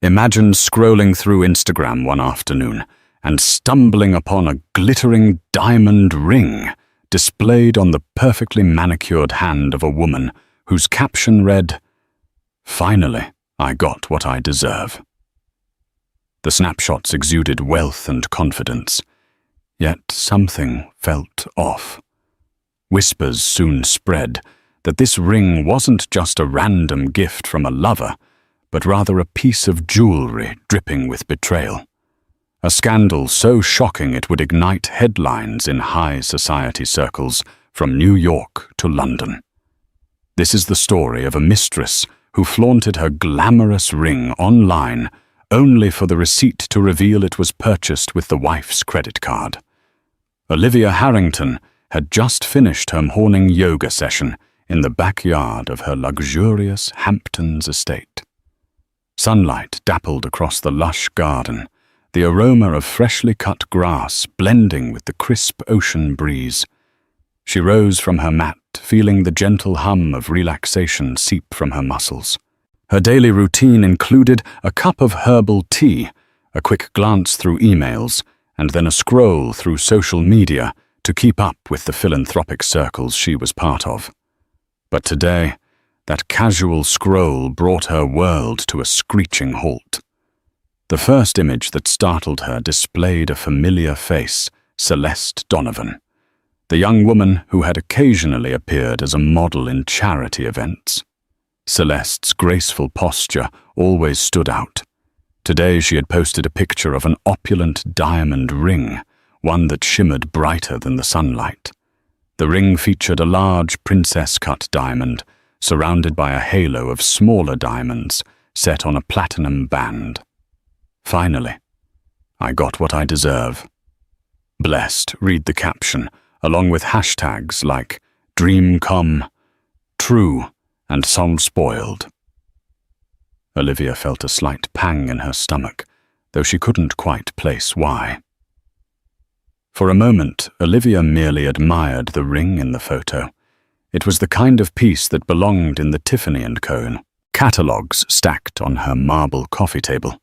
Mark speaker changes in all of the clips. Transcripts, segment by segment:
Speaker 1: Imagine scrolling through Instagram one afternoon and stumbling upon a glittering diamond ring displayed on the perfectly manicured hand of a woman whose caption read, "Finally, I got what I deserve." The snapshots exuded wealth and confidence, yet something felt off. Whispers soon spread that this ring wasn't just a random gift from a lover, but rather a piece of jewelry dripping with betrayal. A scandal so shocking it would ignite headlines in high society circles from New York to London. This is the story of a mistress who flaunted her glamorous ring online only for the receipt to reveal it was purchased with the wife's credit card. Olivia Harrington had just finished her morning yoga session in the backyard of her luxurious Hamptons estate. Sunlight dappled across the lush garden, the aroma of freshly cut grass blending with the crisp ocean breeze. She rose from her mat, feeling the gentle hum of relaxation seep from her muscles. Her daily routine included a cup of herbal tea, a quick glance through emails, and then a scroll through social media to keep up with the philanthropic circles she was part of. But today, that casual scroll brought her world to a screeching halt. The first image that startled her displayed a familiar face, Celeste Donovan, the young woman who had occasionally appeared as a model in charity events. Celeste's graceful posture always stood out. Today she had posted a picture of an opulent diamond ring, one that shimmered brighter than the sunlight. The ring featured a large princess-cut diamond, surrounded by a halo of smaller diamonds set on a platinum band. "Finally, I got what I deserve." Blessed, read the caption, along with hashtags like "Dream Come," "True," and "Soul Spoiled." Olivia felt a slight pang in her stomach, though she couldn't quite place why. For a moment, Olivia merely admired the ring in the photo. It was the kind of piece that belonged in the Tiffany & Co. catalogues stacked on her marble coffee table.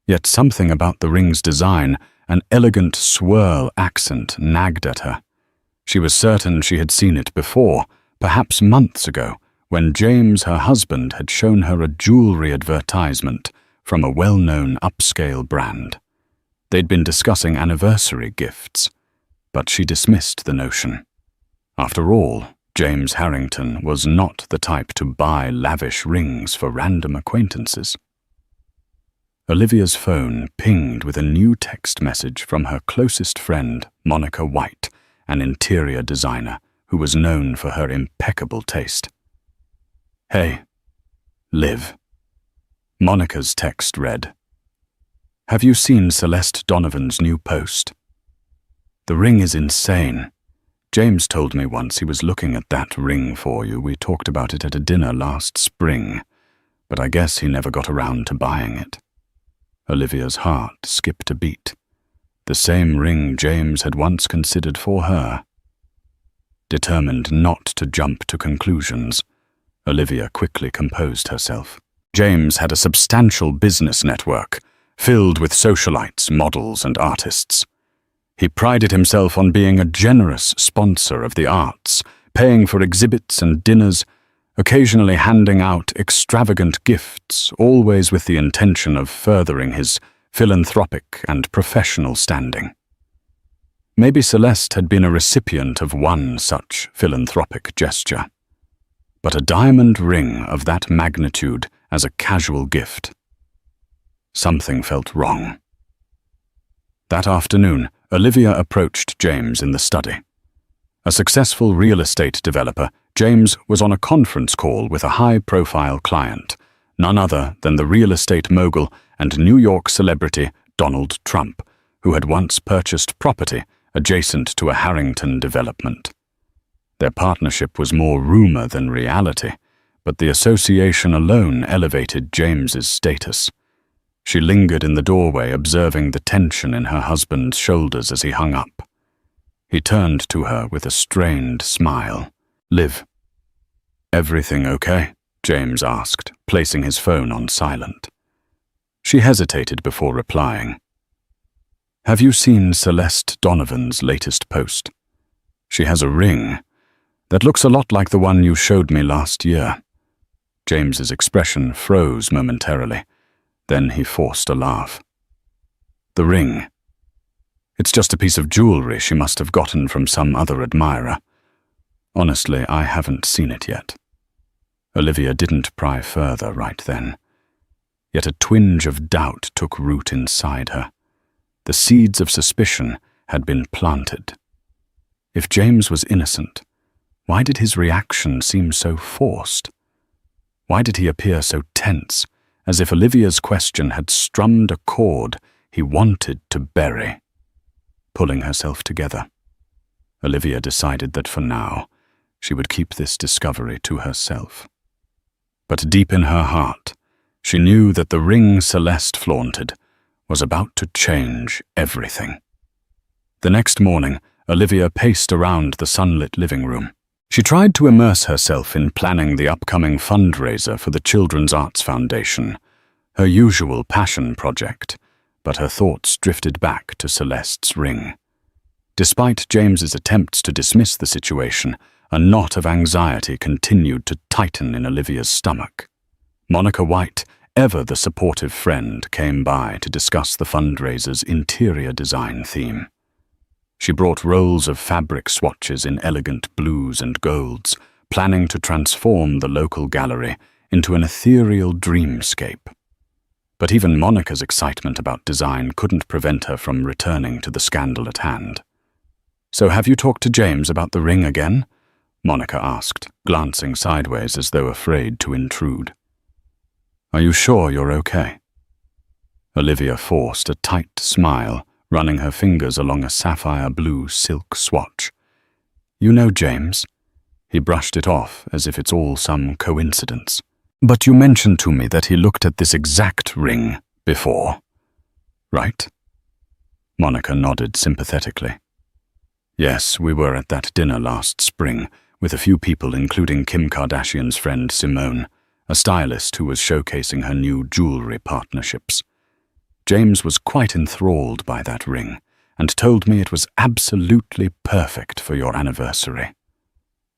Speaker 1: Yet something about the ring's design, an elegant swirl accent, nagged at her. She was certain she had seen it before, perhaps months ago, when James, her husband, had shown her a jewelry advertisement from a well-known upscale brand. They'd been discussing anniversary gifts, but she dismissed the notion. After all, James Harrington was not the type to buy lavish rings for random acquaintances. Olivia's phone pinged with a new text message from her closest friend, Monica White, an interior designer who was known for her impeccable taste. "Hey, Liv." Monica's text read, "Have you seen Celeste Donovan's new post? The ring is insane. James told me once he was looking at that ring for you. We talked about it at a dinner last spring, but I guess he never got around to buying it." Olivia's heart skipped a beat. The same ring James had once considered for her. Determined not to jump to conclusions, Olivia quickly composed herself. James had a substantial business network, filled with socialites, models, and artists. He prided himself on being a generous sponsor of the arts, paying for exhibits and dinners, occasionally handing out extravagant gifts, always with the intention of furthering his philanthropic and professional standing. Maybe Celeste had been a recipient of one such philanthropic gesture. But a diamond ring of that magnitude as a casual gift. Something felt wrong. That afternoon, Olivia approached James in the study. A successful real estate developer, James was on a conference call with a high-profile client, none other than the real estate mogul and New York celebrity Donald Trump, who had once purchased property adjacent to a Harrington development. Their partnership was more rumor than reality, but the association alone elevated James's status. She lingered in the doorway, observing the tension in her husband's shoulders as he hung up. He turned to her with a strained smile. "Liv, everything okay?" James asked, placing his phone on silent. She hesitated before replying. "Have you seen Celeste Donovan's latest post? She has a ring that looks a lot like the one you showed me last year." James's expression froze momentarily. Then he forced a laugh. "The ring. It's just a piece of jewelry she must have gotten from some other admirer. Honestly, I haven't seen it yet." Olivia didn't pry further right then. Yet a twinge of doubt took root inside her. The seeds of suspicion had been planted. If James was innocent, why did his reaction seem so forced? Why did he appear so tense, as if Olivia's question had strummed a chord he wanted to bury? Pulling herself together, Olivia decided that for now, she would keep this discovery to herself. But deep in her heart, she knew that the ring Celeste flaunted was about to change everything. The next morning, Olivia paced around the sunlit living room. She tried to immerse herself in planning the upcoming fundraiser for the Children's Arts Foundation, her usual passion project, but her thoughts drifted back to Celeste's ring. Despite James's attempts to dismiss the situation, a knot of anxiety continued to tighten in Olivia's stomach. Monica White, ever the supportive friend, came by to discuss the fundraiser's interior design theme. She brought rolls of fabric swatches in elegant blues and golds, planning to transform the local gallery into an ethereal dreamscape. But even Monica's excitement about design couldn't prevent her from returning to the scandal at hand. "So have you talked to James about the ring again?" Monica asked, glancing sideways as though afraid to intrude. "Are you sure you're okay?" Olivia forced a tight smile, running her fingers along a sapphire blue silk swatch. "You know James." He brushed it off as if it's all some coincidence. "But you mentioned to me that he looked at this exact ring before, right?" Monica nodded sympathetically. "Yes, we were at that dinner last spring, with a few people including Kim Kardashian's friend Simone, a stylist who was showcasing her new jewelry partnerships. James was quite enthralled by that ring and told me it was absolutely perfect for your anniversary.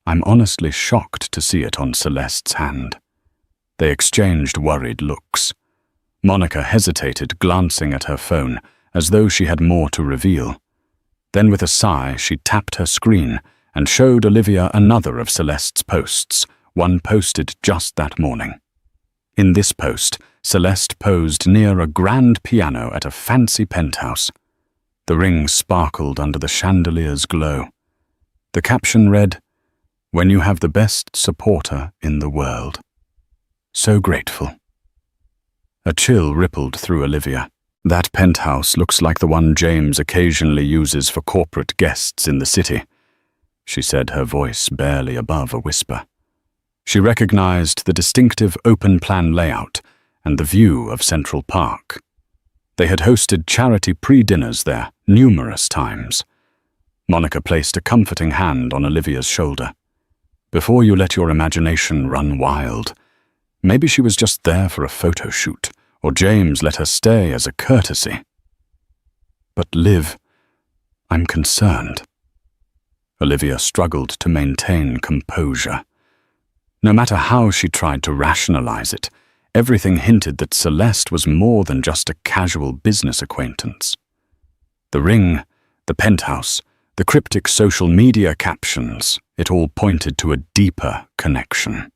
Speaker 1: I'm honestly shocked to see it on Celeste's hand." They exchanged worried looks. Monica hesitated, glancing at her phone as though she had more to reveal. Then with a sigh, she tapped her screen and showed Olivia another of Celeste's posts, one posted just that morning. In this post, Celeste posed near a grand piano at a fancy penthouse. The ring sparkled under the chandelier's glow. The caption read, "When you have the best supporter in the world. So grateful." A chill rippled through Olivia. That penthouse looks like the one James occasionally uses for corporate guests in the city, she said, her voice barely above a whisper. She recognized the distinctive open-plan layout and the view of Central Park. They had hosted charity pre-dinners there numerous times. Monica placed a comforting hand on Olivia's shoulder. "Before you let your imagination run wild, maybe she was just there for a photo shoot, or James let her stay as a courtesy." "But Liv, I'm concerned." Olivia struggled to maintain composure. No matter how she tried to rationalize it, everything hinted that Celeste was more than just a casual business acquaintance. The ring, the penthouse, the cryptic social media captions, it all pointed to a deeper connection.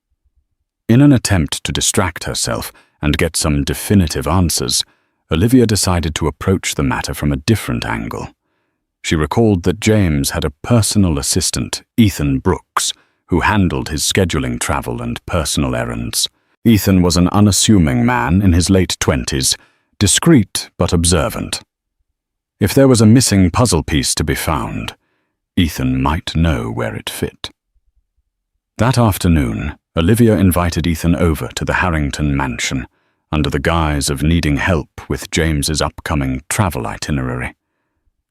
Speaker 1: In an attempt to distract herself and get some definitive answers, Olivia decided to approach the matter from a different angle. She recalled that James had a personal assistant, Ethan Brooks, who handled his scheduling travel and personal errands. Ethan was an unassuming man in his late 20s, discreet but observant. If there was a missing puzzle piece to be found, Ethan might know where it fit. That afternoon, Olivia invited Ethan over to the Harrington mansion, under the guise of needing help with James's upcoming travel itinerary.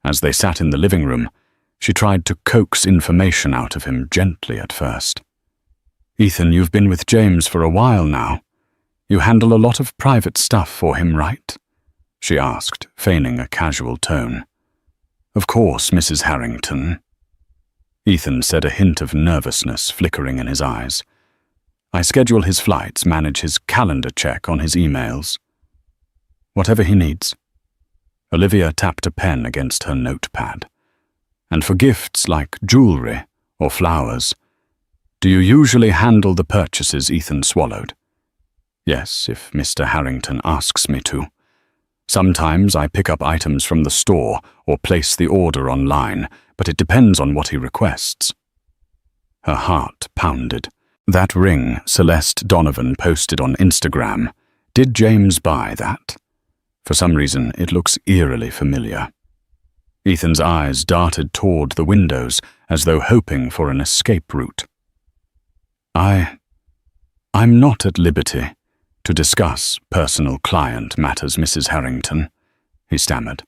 Speaker 1: As they sat in the living room, she tried to coax information out of him gently at first. "Ethan, you've been with James for a while now. You handle a lot of private stuff for him, right? She asked, feigning a casual tone. Of course, Mrs. Harrington. Ethan said, a hint of nervousness flickering in his eyes. I schedule his flights, manage his calendar check on his emails. Whatever he needs. Olivia tapped a pen against her notepad. And for gifts like jewelry or flowers, do you usually handle the purchases? Ethan swallowed. Yes, if Mr. Harrington asks me to. Sometimes I pick up items from the store or place the order online, but it depends on what he requests. Her heart pounded. That ring Celeste Donovan posted on Instagram, did James buy that? For some reason, it looks eerily familiar. Ethan's eyes darted toward the windows as though hoping for an escape route. I'm not at liberty to discuss personal client matters, Mrs. Harrington, he stammered.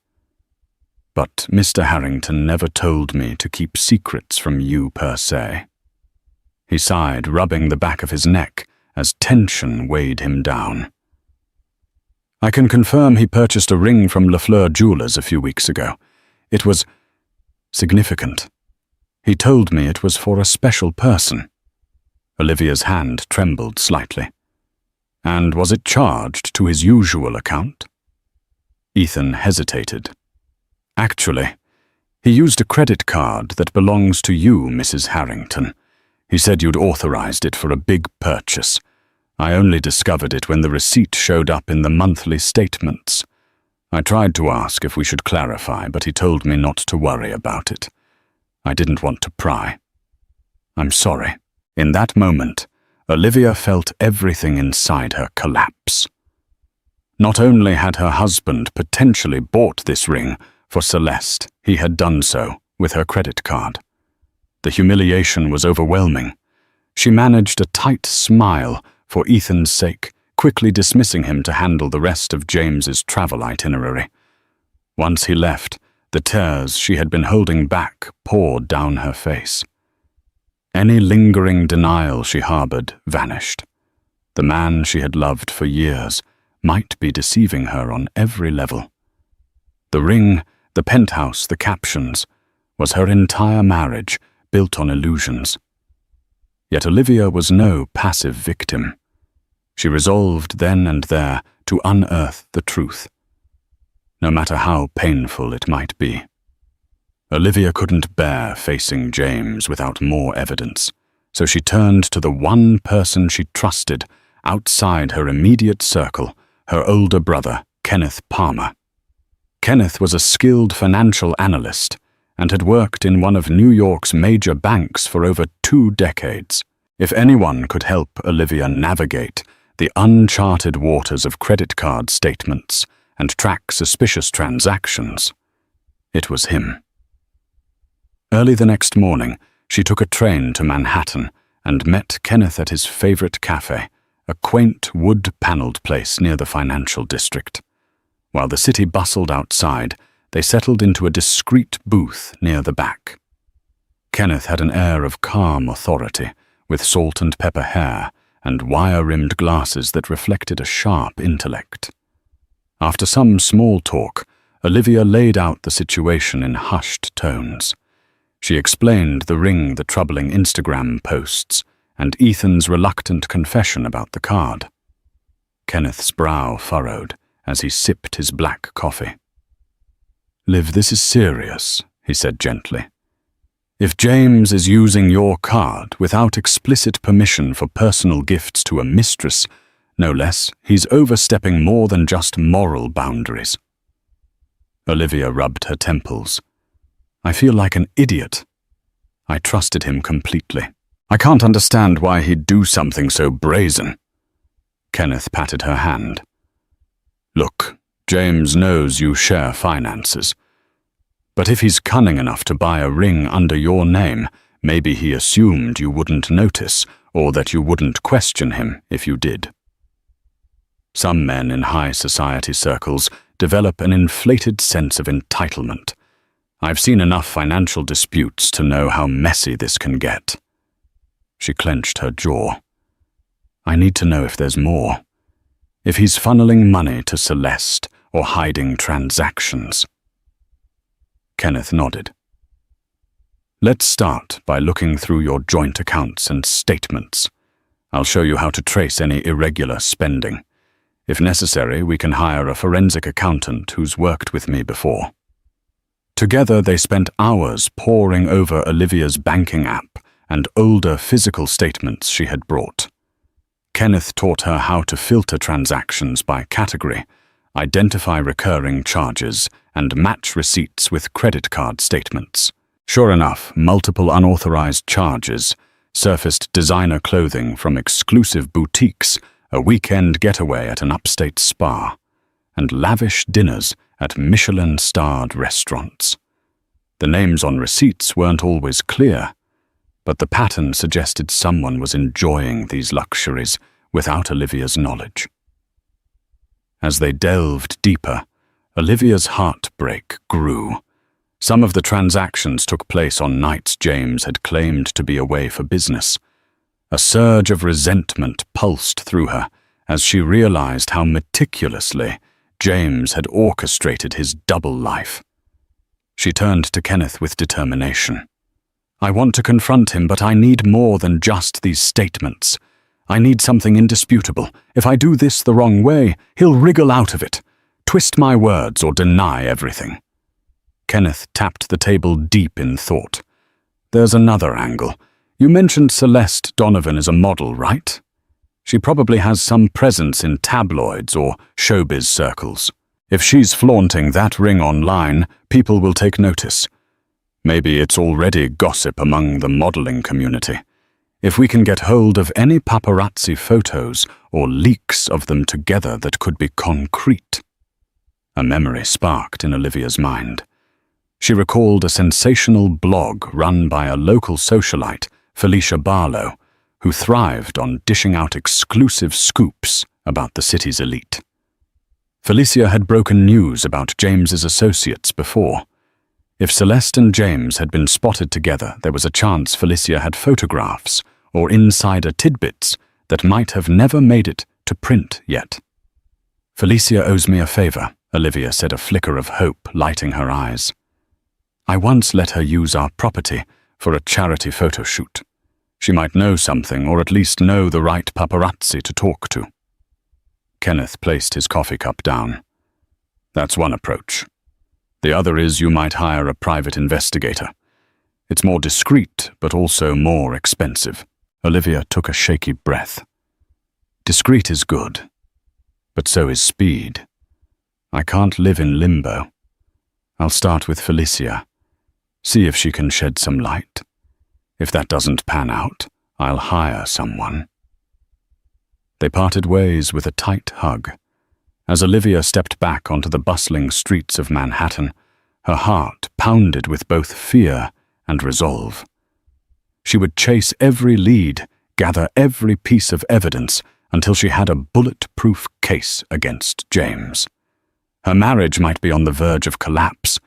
Speaker 1: But Mr. Harrington never told me to keep secrets from you per se. He sighed, rubbing the back of his neck as tension weighed him down. I can confirm he purchased a ring from Lafleur Jewelers a few weeks ago. It was significant. He told me it was for a special person. Olivia's hand trembled slightly. And was it charged to his usual account? Ethan hesitated. Actually, he used a credit card that belongs to you, Mrs. Harrington. He said you'd authorized it for a big purchase. I only discovered it when the receipt showed up in the monthly statements. I tried to ask if we should clarify, but he told me not to worry about it. I didn't want to pry. I'm sorry. In that moment, Olivia felt everything inside her collapse. Not only had her husband potentially bought this ring for Celeste, he had done so with her credit card. The humiliation was overwhelming. She managed a tight smile for Ethan's sake, quickly dismissing him to handle the rest of James's travel itinerary. Once he left, the tears she had been holding back poured down her face. Any lingering denial she harbored vanished. The man she had loved for years might be deceiving her on every level. The ring, the penthouse, the captions, was her entire marriage built on illusions. Yet Olivia was no passive victim. She resolved then and there to unearth the truth, no matter how painful it might be. Olivia couldn't bear facing James without more evidence, so she turned to the one person she trusted outside her immediate circle, her older brother, Kenneth Palmer. Kenneth was a skilled financial analyst and had worked in one of New York's major banks for over 2 decades. If anyone could help Olivia navigate the uncharted waters of credit card statements and track suspicious transactions, it was him. Early the next morning, she took a train to Manhattan and met Kenneth at his favorite cafe, a quaint wood-paneled place near the financial district. While the city bustled outside, they settled into a discreet booth near the back. Kenneth had an air of calm authority, with salt and pepper hair and wire-rimmed glasses that reflected a sharp intellect. After some small talk, Olivia laid out the situation in hushed tones. She explained the ring, the troubling Instagram posts, and Ethan's reluctant confession about the card. Kenneth's brow furrowed as he sipped his black coffee. "Liv, this is serious," he said gently. "If James is using your card without explicit permission for personal gifts to a mistress, no less, he's overstepping more than just moral boundaries." Olivia rubbed her temples. "I feel like an idiot. I trusted him completely. I can't understand why he'd do something so brazen." Kenneth patted her hand. "Look, James knows you share finances. But if he's cunning enough to buy a ring under your name, maybe he assumed you wouldn't notice or that you wouldn't question him if you did." Some men in high society circles develop an inflated sense of entitlement. I've seen enough financial disputes to know how messy this can get. She clenched her jaw. "I need to know if there's more. if he's funneling money to Celeste or hiding transactions. Kenneth nodded. Let's start by looking through your joint accounts and statements. I'll show you how to trace any irregular spending. If necessary, we can hire a forensic accountant who's worked with me before. Together, they spent hours poring over Olivia's banking app and older physical statements she had brought. Kenneth taught her how to filter transactions by category, identify recurring charges, and match receipts with credit card statements. Sure enough, multiple unauthorized charges surfaced: designer clothing from exclusive boutiques, a weekend getaway at an upstate spa, and lavish dinners at Michelin-starred restaurants. The names on receipts weren't always clear, but the pattern suggested someone was enjoying these luxuries without Olivia's knowledge. As they delved deeper, Olivia's heartbreak grew. Some of the transactions took place on nights James had claimed to be away for business. A surge of resentment pulsed through her as she realized how meticulously James had orchestrated his double life. She turned to Kenneth with determination. I want to confront him, but I need more than just these statements. I need something indisputable. If I do this the wrong way, he'll wriggle out of it, twist my words, or deny everything. Kenneth tapped the table deep in thought. There's another angle. You mentioned Celeste Donovan is a model, right? She probably has some presence in tabloids or showbiz circles. If she's flaunting that ring online, people will take notice. Maybe it's already gossip among the modeling community. If we can get hold of any paparazzi photos or leaks of them together that could be concrete. A memory sparked in Olivia's mind. She recalled a sensational blog run by a local socialite, Felicia Barlow, who thrived on dishing out exclusive scoops about the city's elite. Felicia had broken news about James's associates before. If Celeste and James had been spotted together, there was a chance Felicia had photographs or insider tidbits that might have never made it to print yet. Felicia owes me a favor, Olivia said, a flicker of hope lighting her eyes. I once let her use our property for a charity photo shoot. She might know something, or at least know the right paparazzi to talk to. Kenneth placed his coffee cup down. That's one approach. The other is you might hire a private investigator. It's more discreet, but also more expensive. Olivia took a shaky breath. Discreet is good, but so is speed. I can't live in limbo. I'll start with Felicia. See if she can shed some light. If that doesn't pan out, I'll hire someone. They parted ways with a tight hug. As Olivia stepped back onto the bustling streets of Manhattan, her heart pounded with both fear and resolve. She would chase every lead, gather every piece of evidence until she had a bulletproof case against James. Her marriage might be on the verge of collapse,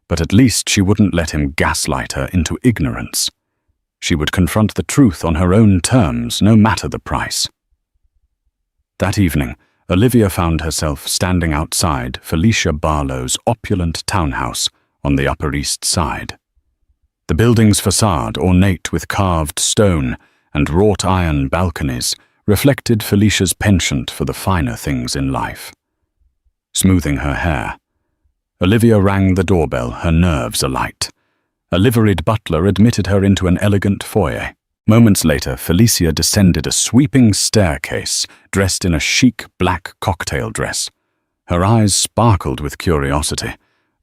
Speaker 1: but at least she wouldn't let him gaslight her into ignorance. She would confront the truth on her own terms, no matter the price. That evening, Olivia found herself standing outside Felicia Barlow's opulent townhouse on the Upper East Side. The building's facade, ornate with carved stone and wrought iron balconies, reflected Felicia's penchant for the finer things in life. Smoothing her hair, Olivia rang the doorbell, her nerves alight. A liveried butler admitted her into an elegant foyer. Moments later, Felicia descended a sweeping staircase, dressed in a chic black cocktail dress. Her eyes sparkled with curiosity,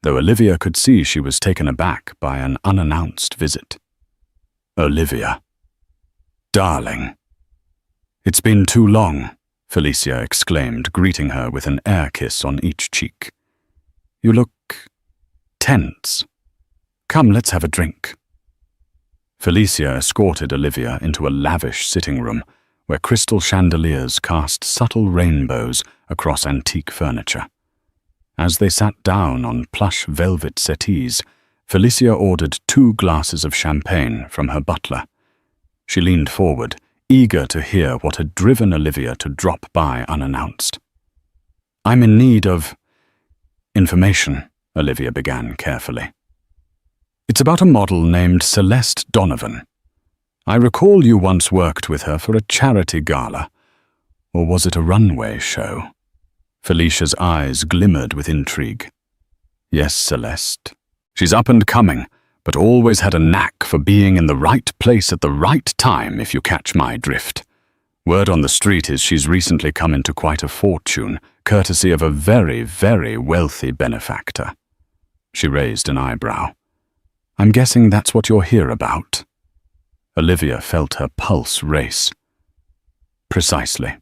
Speaker 1: though Olivia could see she was taken aback by an unannounced visit. Olivia. Darling. It's been too long, Felicia exclaimed, greeting her with an air kiss on each cheek. You look tense. Come, let's have a drink. Felicia escorted Olivia into a lavish sitting room where crystal chandeliers cast subtle rainbows across antique furniture. As they sat down on plush velvet settees, Felicia ordered 2 glasses of champagne from her butler. She leaned forward, eager to hear what had driven Olivia to drop by unannounced. I'm in need of information, Olivia began carefully. It's about a model named Celeste Donovan. I recall you once worked with her for a charity gala. Or was it a runway show? Felicia's eyes glimmered with intrigue. Yes, Celeste. She's up and coming, but always had a knack for being in the right place at the right time, if you catch my drift. Word on the street is she's recently come into quite a fortune, courtesy of a very, very wealthy benefactor. She raised an eyebrow. I'm guessing that's what you're here about. Olivia felt her pulse race. Precisely.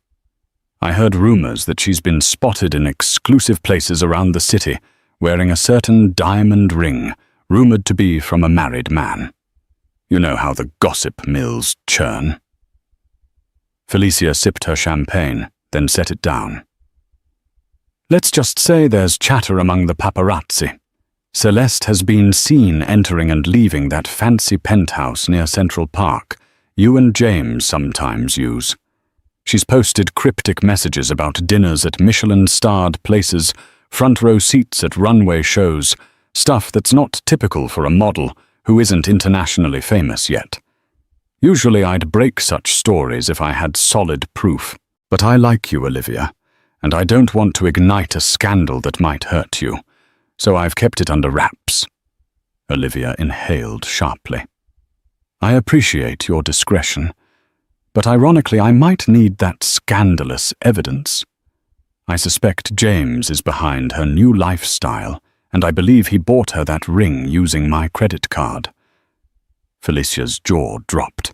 Speaker 1: I heard rumors that she's been spotted in exclusive places around the city, wearing a certain diamond ring, rumored to be from a married man. You know how the gossip mills churn. Felicia sipped her champagne, then set it down. Let's just say there's chatter among the paparazzi. Celeste has been seen entering and leaving that fancy penthouse near Central Park you and James sometimes use. She's posted cryptic messages about dinners at Michelin-starred places, front-row seats at runway shows, stuff that's not typical for a model who isn't internationally famous yet. Usually I'd break such stories if I had solid proof, but I like you, Olivia, and I don't want to ignite a scandal that might hurt you, so I've kept it under wraps. Olivia inhaled sharply. I appreciate your discretion, but ironically I might need that scandalous evidence. I suspect James is behind her new lifestyle, and I believe he bought her that ring using my credit card. Felicia's jaw dropped.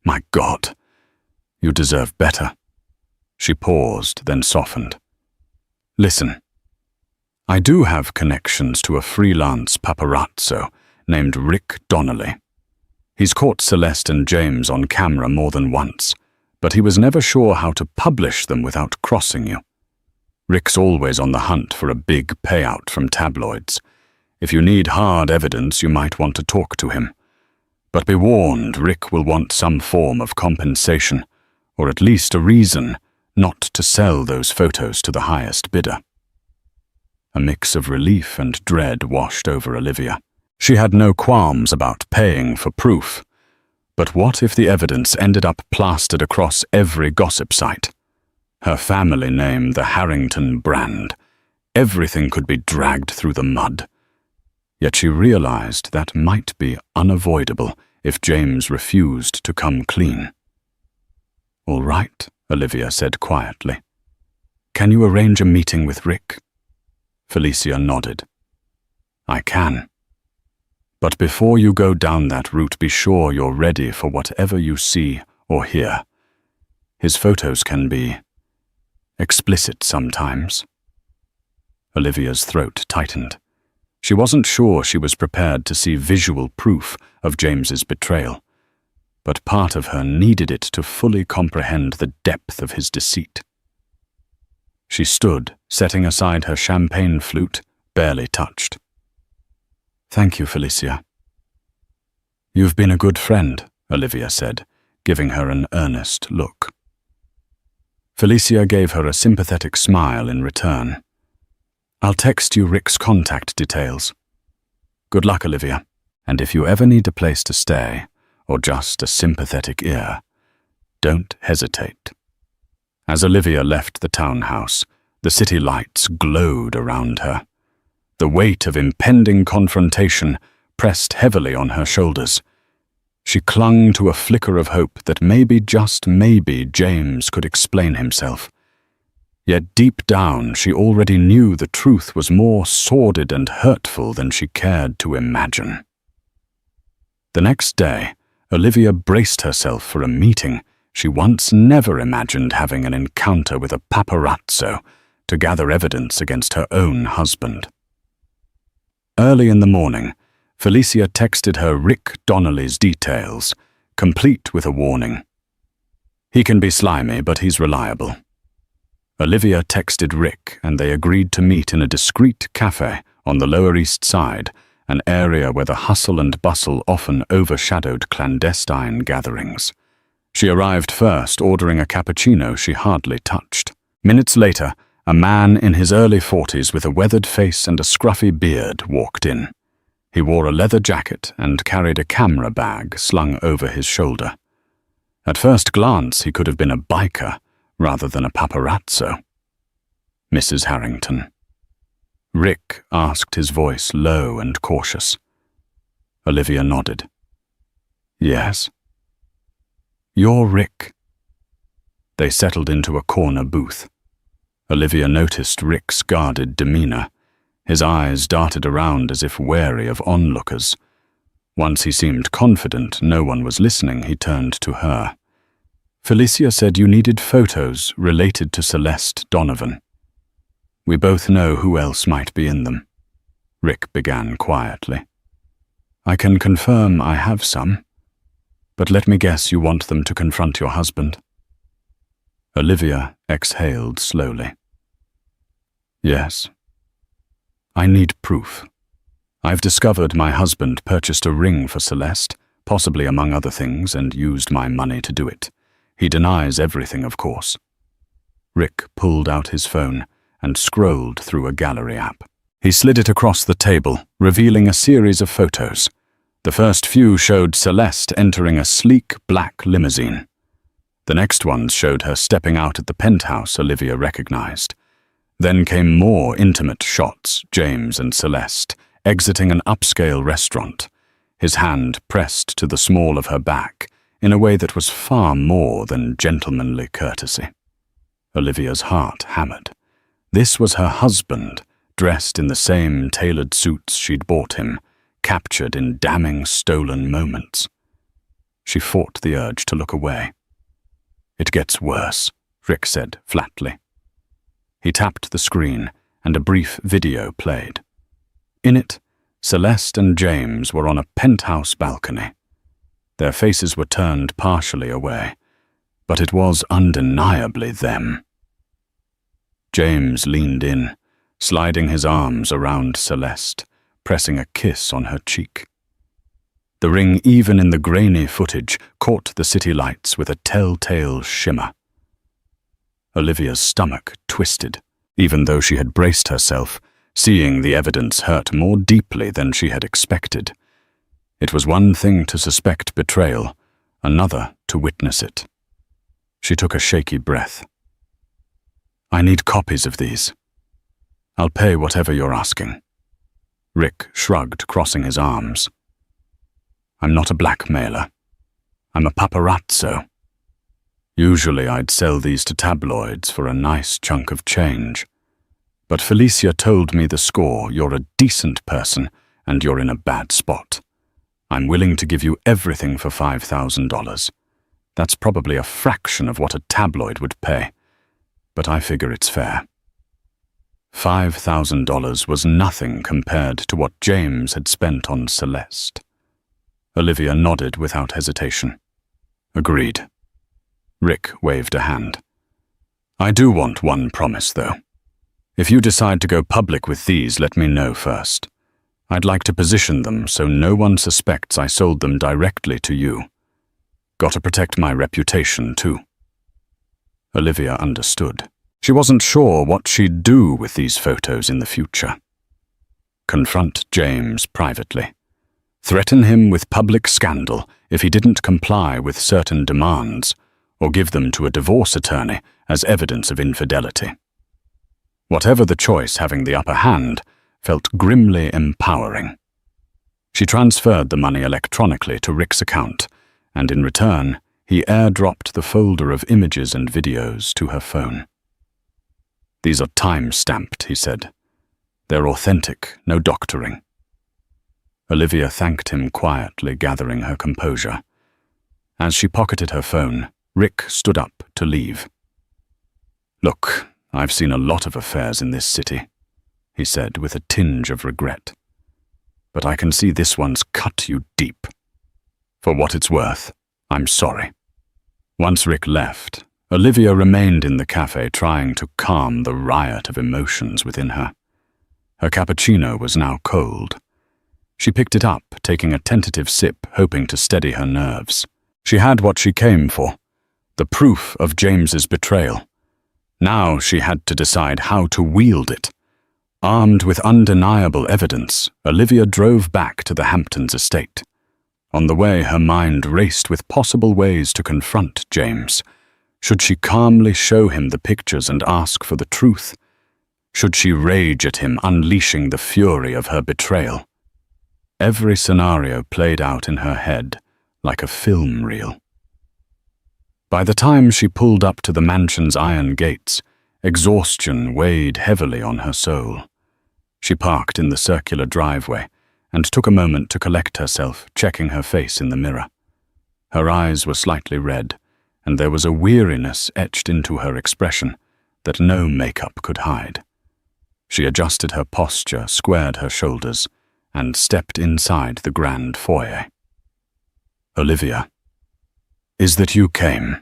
Speaker 1: My God, you deserve better. She paused, then softened. Listen, I do have connections to a freelance paparazzo named Rick Donnelly. He's caught Celeste and James on camera more than once, but he was never sure how to publish them without crossing you. Rick's always on the hunt for a big payout from tabloids. If you need hard evidence, you might want to talk to him. But be warned, Rick will want some form of compensation, or at least a reason not to sell those photos to the highest bidder. A mix of relief and dread washed over Olivia. She had no qualms about paying for proof. But what if the evidence ended up plastered across every gossip site? Her family name, the Harrington brand. Everything could be dragged through the mud. Yet she realized that might be unavoidable if James refused to come clean. All right, Olivia said quietly. Can you arrange a meeting with Rick? Felicia nodded. I can. But before you go down that route, be sure you're ready for whatever you see or hear. His photos can be explicit sometimes. Olivia's throat tightened. She wasn't sure she was prepared to see visual proof of James's betrayal, but part of her needed it to fully comprehend the depth of his deceit. She stood, setting aside her champagne flute, barely touched. Thank you, Felicia. You've been a good friend, Olivia said, giving her an earnest look. Felicia gave her a sympathetic smile in return. I'll text you Rick's contact details. Good luck, Olivia, and if you ever need a place to stay, or just a sympathetic ear, don't hesitate. As Olivia left the townhouse, the city lights glowed around her. The weight of impending confrontation pressed heavily on her shoulders. She clung to a flicker of hope that maybe, just maybe, James could explain himself. Yet deep down she already knew the truth was more sordid and hurtful than she cared to imagine. The next day, Olivia braced herself for a meeting she once never imagined having an encounter with a paparazzo to gather evidence against her own husband. Early in the morning, Felicia texted her Rick Donnelly's details, complete with a warning. He can be slimy, but he's reliable. Olivia texted Rick, and they agreed to meet in a discreet cafe on the Lower East Side, an area where the hustle and bustle often overshadowed clandestine gatherings. She arrived first, ordering a cappuccino she hardly touched. Minutes later, a man in his early 40s with a weathered face and a scruffy beard walked in. He wore a leather jacket and carried a camera bag slung over his shoulder. At first glance, he could have been a biker rather than a paparazzo. "Mrs. Harrington?" Rick asked, his voice low and cautious. Olivia nodded. "Yes." "You're Rick." They settled into a corner booth. Olivia noticed Rick's guarded demeanor. His eyes darted around as if wary of onlookers. Once he seemed confident no one was listening, he turned to her. "Felicia said you needed photos related to Celeste Donovan. We both know who else might be in them." Rick began quietly. "I can confirm I have some, but let me guess you want them to confront your husband." Olivia exhaled slowly. "Yes. I need proof. I've discovered my husband purchased a ring for Celeste, possibly among other things, and used my money to do it. He denies everything, of course." Rick pulled out his phone and scrolled through a gallery app. He slid it across the table, revealing a series of photos. The first few showed Celeste entering a sleek black limousine. The next ones showed her stepping out at the penthouse Olivia recognized. Then came more intimate shots, James and Celeste, exiting an upscale restaurant, his hand pressed to the small of her back in a way that was far more than gentlemanly courtesy. Olivia's heart hammered. This was her husband, dressed in the same tailored suits she'd bought him, captured in damning stolen moments. She fought the urge to look away. "It gets worse," Rick said flatly. He tapped the screen, and a brief video played. In it, Celeste and James were on a penthouse balcony. Their faces were turned partially away, but it was undeniably them. James leaned in, sliding his arms around Celeste, pressing a kiss on her cheek. The ring, even in the grainy footage, caught the city lights with a telltale shimmer. Olivia's stomach twisted, even though she had braced herself. Seeing the evidence hurt more deeply than she had expected. It was one thing to suspect betrayal, another to witness it. She took a shaky breath. "I need copies of these. I'll pay whatever you're asking." Rick shrugged, crossing his arms. "I'm not a blackmailer. I'm a paparazzo. Usually I'd sell these to tabloids for a nice chunk of change. But Felicia told me the score. You're a decent person, and you're in a bad spot. I'm willing to give you everything for $5,000. That's probably a fraction of what a tabloid would pay, but I figure it's fair." $5,000 was nothing compared to what James had spent on Celeste. Olivia nodded without hesitation. "Agreed." Rick waved a hand. "I do want one promise, though. If you decide to go public with these, let me know first. I'd like to position them so no one suspects I sold them directly to you. Got to protect my reputation, too." Olivia understood. She wasn't sure what she'd do with these photos in the future. Confront James privately. Threaten him with public scandal if he didn't comply with certain demands, or give them to a divorce attorney as evidence of infidelity. Whatever the choice, having the upper hand felt grimly empowering. She transferred the money electronically to Rick's account, and in return, he airdropped the folder of images and videos to her phone. "These are time-stamped," he said. "They're authentic, no doctoring." Olivia thanked him quietly, gathering her composure. As she pocketed her phone, Rick stood up to leave. "Look, I've seen a lot of affairs in this city," he said with a tinge of regret. "But I can see this one's cut you deep. For what it's worth, I'm sorry." Once Rick left, Olivia remained in the cafe trying to calm the riot of emotions within her. Her cappuccino was now cold. She picked it up, taking a tentative sip, hoping to steady her nerves. She had what she came for, the proof of James's betrayal. Now she had to decide how to wield it. Armed with undeniable evidence, Olivia drove back to the Hamptons estate. On the way, her mind raced with possible ways to confront James. Should she calmly show him the pictures and ask for the truth? Should she rage at him, unleashing the fury of her betrayal? Every scenario played out in her head like a film reel. By the time she pulled up to the mansion's iron gates, exhaustion weighed heavily on her soul. She parked in the circular driveway and took a moment to collect herself, checking her face in the mirror. Her eyes were slightly red, and there was a weariness etched into her expression that no makeup could hide. She adjusted her posture, squared her shoulders, and stepped inside the grand foyer. "Olivia, is that you came?"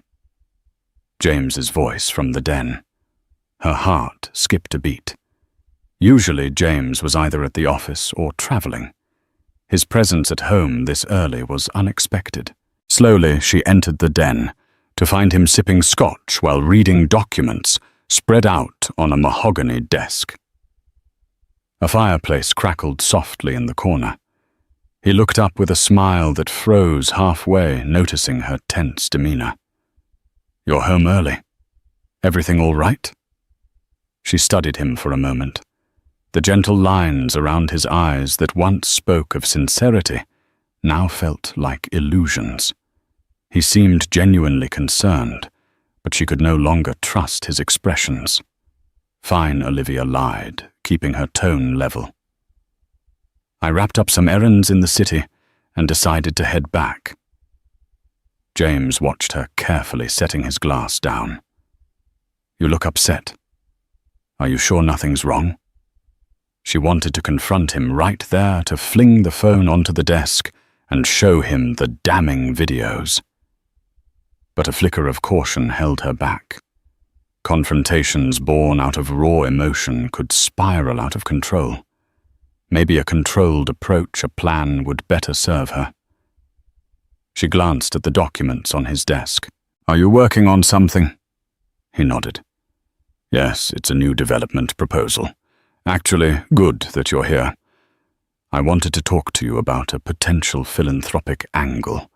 Speaker 1: James's voice from the den. Her heart skipped a beat. Usually James was either at the office or traveling. His presence at home this early was unexpected. Slowly she entered the den, to find him sipping scotch while reading documents spread out on a mahogany desk. A fireplace crackled softly in the corner. He looked up with a smile that froze halfway, noticing her tense demeanor. "You're home early. Everything all right?" She studied him for a moment. The gentle lines around his eyes that once spoke of sincerity now felt like illusions. He seemed genuinely concerned, but she could no longer trust his expressions. Fine, Olivia lied, keeping her tone level. "I wrapped up some errands in the city and decided to head back." James watched her carefully, setting his glass down. "You look upset. Are you sure nothing's wrong?" She wanted to confront him right there, to fling the phone onto the desk and show him the damning videos. But a flicker of caution held her back. Confrontations born out of raw emotion could spiral out of control. Maybe a controlled approach, a plan, would better serve her. She glanced at the documents on his desk. "Are you working on something?" He nodded. "Yes, it's a new development proposal. Actually, good that you're here. I wanted to talk to you about a potential philanthropic angle.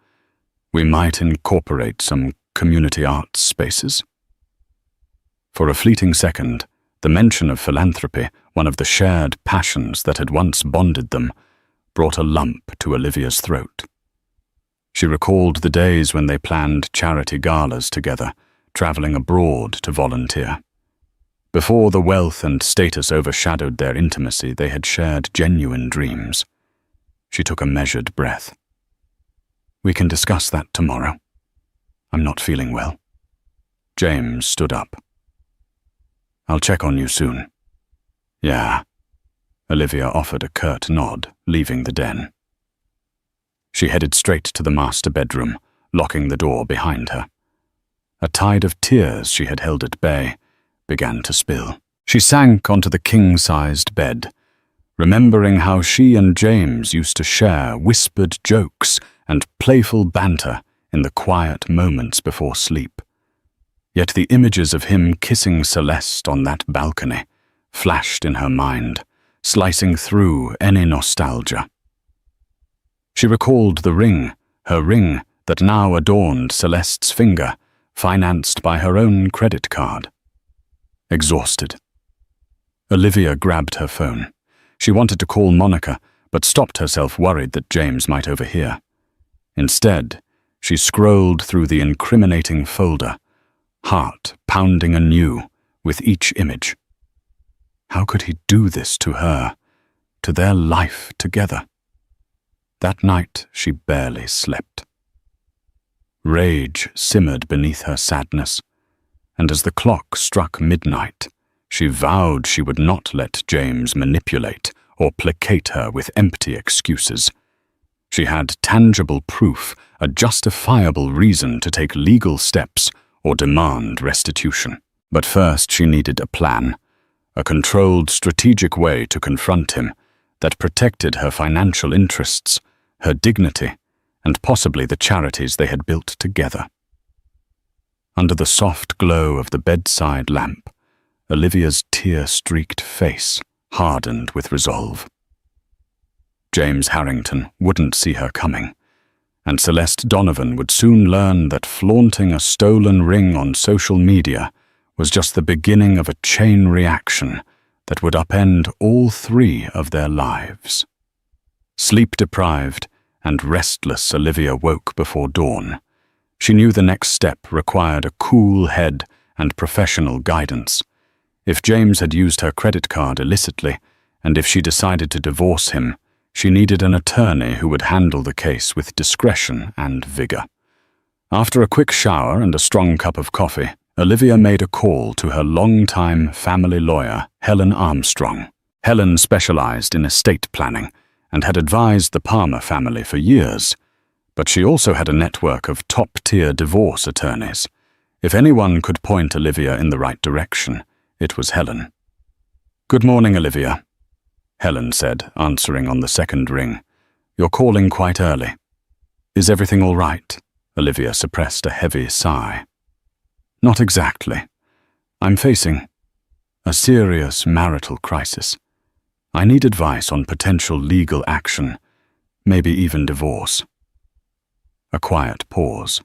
Speaker 1: We might incorporate some community arts spaces." For a fleeting second, the mention of philanthropy, one of the shared passions that had once bonded them, brought a lump to Olivia's throat. She recalled the days when they planned charity galas together, traveling abroad to volunteer. Before the wealth and status overshadowed their intimacy, they had shared genuine dreams. She took a measured breath. "We can discuss that tomorrow. I'm not feeling well." James stood up. "I'll check on you soon." "Yeah." Olivia offered a curt nod, leaving the den. She headed straight to the master bedroom, locking the door behind her. A tide of tears she had held at bay began to spill. She sank onto the king-sized bed, remembering how she and James used to share whispered jokes and playful banter in the quiet moments before sleep. Yet the images of him kissing Celeste on that balcony flashed in her mind, slicing through any nostalgia. She recalled the ring, her ring that now adorned Celeste's finger, financed by her own credit card. Exhausted, Olivia grabbed her phone. She wanted to call Monica, but stopped herself, worried that James might overhear. Instead, she scrolled through the incriminating folder, heart pounding anew with each image. How could he do this to her, to their life together? That night she barely slept. Rage simmered beneath her sadness, and as the clock struck midnight, she vowed she would not let James manipulate or placate her with empty excuses. She had tangible proof, a justifiable reason to take legal steps or demand restitution. But first she needed a plan, a controlled, strategic way to confront him that protected her financial interests, her dignity, and possibly the charities they had built together. Under the soft glow of the bedside lamp, Olivia's tear-streaked face hardened with resolve. James Harrington wouldn't see her coming, and Celeste Donovan would soon learn that flaunting a stolen ring on social media was just the beginning of a chain reaction that would upend all three of their lives. Sleep-deprived and restless, Olivia woke before dawn. She knew the next step required a cool head and professional guidance. If James had used her credit card illicitly, and if she decided to divorce him, she needed an attorney who would handle the case with discretion and vigor. After a quick shower and a strong cup of coffee, Olivia made a call to her longtime family lawyer, Helen Armstrong. Helen specialized in estate planning and had advised the Palmer family for years, but she also had a network of top-tier divorce attorneys. If anyone could point Olivia in the right direction, it was Helen. "Good morning, Olivia," Helen said, answering on the second ring. "You're calling quite early." "Is everything all right?" Olivia suppressed a heavy sigh. "Not exactly. I'm facing a serious marital crisis. I need advice on potential legal action, maybe even divorce." A quiet pause.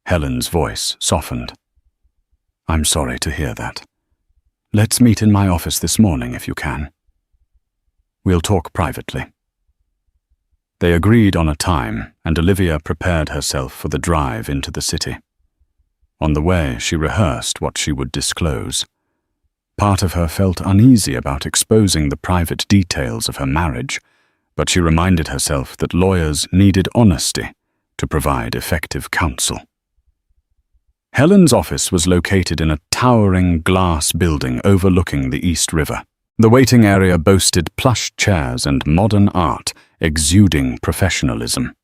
Speaker 1: Helen's voice softened. "I'm sorry to hear that. Let's meet in my office this morning if you can. We'll talk privately." They agreed on a time, and Olivia prepared herself for the drive into the city. On the way, she rehearsed what she would disclose. Part of her felt uneasy about exposing the private details of her marriage, but she reminded herself that lawyers needed honesty to provide effective counsel. Helen's office was located in a towering glass building overlooking the East River. The waiting area boasted plush chairs and modern art exuding professionalism.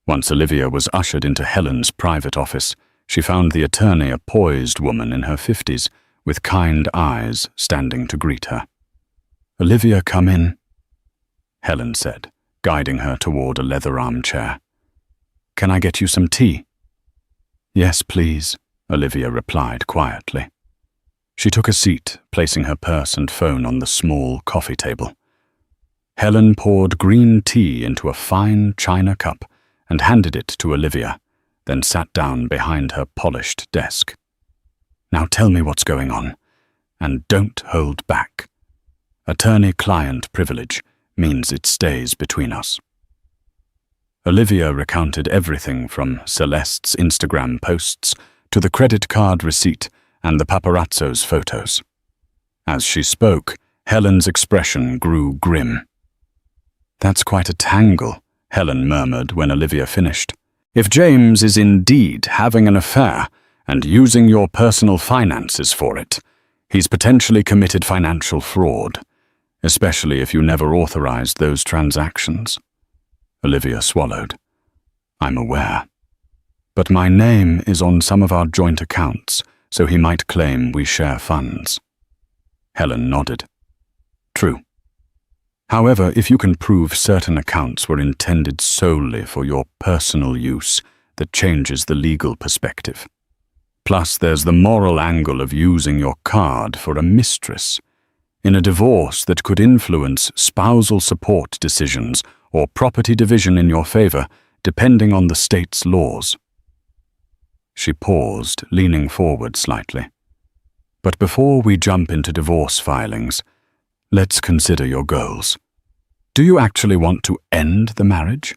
Speaker 1: Once Olivia was ushered into Helen's private office, she found the attorney a poised woman in her 50s, with kind eyes standing to greet her. "Olivia, come in," Helen said, guiding her toward a leather armchair. "Can I get you some tea?" "Yes, please," Olivia replied quietly. She took a seat, placing her purse and phone on the small coffee table. Helen poured green tea into a fine china cup and handed it to Olivia, then sat down behind her polished desk. "Now tell me what's going on, and don't hold back. Attorney-client privilege means it stays between us." Olivia recounted everything from Celeste's Instagram posts to the credit card receipt and the paparazzo's photos. As she spoke, Helen's expression grew grim. "That's quite a tangle," Helen murmured when Olivia finished. "If James is indeed having an affair and using your personal finances for it, he's potentially committed financial fraud, especially if you never authorized those transactions." Olivia swallowed. "I'm aware. But my name is on some of our joint accounts, so he might claim we share funds." Helen nodded. "True. However, if you can prove certain accounts were intended solely for your personal use, that changes the legal perspective. Plus, there's the moral angle of using your card for a mistress. In a divorce that could influence spousal support decisions or property division in your favor, depending on the state's laws." She paused, leaning forward slightly. "But before we jump into divorce filings, let's consider your goals. Do you actually want to end the marriage?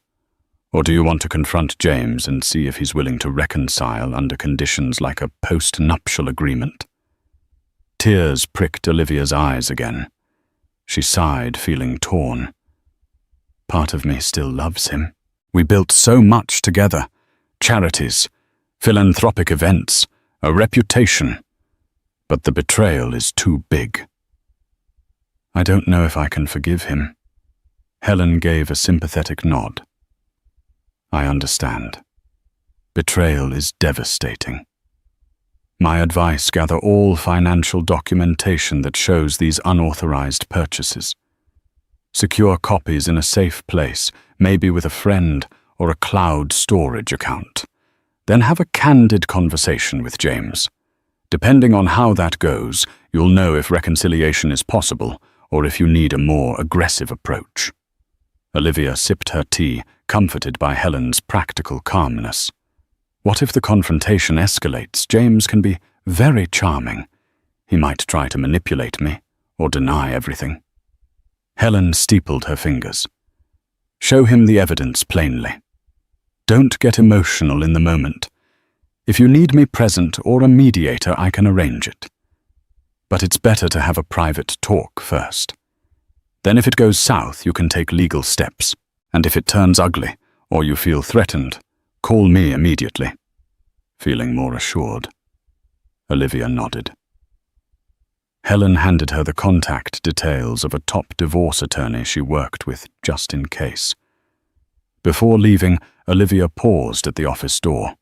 Speaker 1: Or do you want to confront James and see if he's willing to reconcile under conditions like a post-nuptial agreement?" Tears pricked Olivia's eyes again. She sighed, feeling torn. "Part of me still loves him. We built so much together. Charities, philanthropic events, a reputation. But the betrayal is too big. I don't know if I can forgive him." Helen gave a sympathetic nod. "I understand. Betrayal is devastating. My advice: gather all financial documentation that shows these unauthorized purchases. Secure copies in a safe place, maybe with a friend or a cloud storage account. Then have a candid conversation with James. Depending on how that goes, You'll know if reconciliation is possible or if you need a more aggressive approach." Olivia sipped her tea, comforted by Helen's practical calmness. What if the confrontation escalates? James can be very charming. He might try to manipulate me or deny everything. Helen steepled her fingers. "Show him the evidence plainly. Don't get emotional in the moment. If you need me present or a mediator, I can arrange it. But it's better to have a private talk first. Then if it goes south, you can take legal steps. And if it turns ugly, or you feel threatened, call me immediately." Feeling more assured, Olivia nodded. Helen handed her the contact details of a top divorce attorney she worked with just in case. Before leaving, Olivia paused at the office door.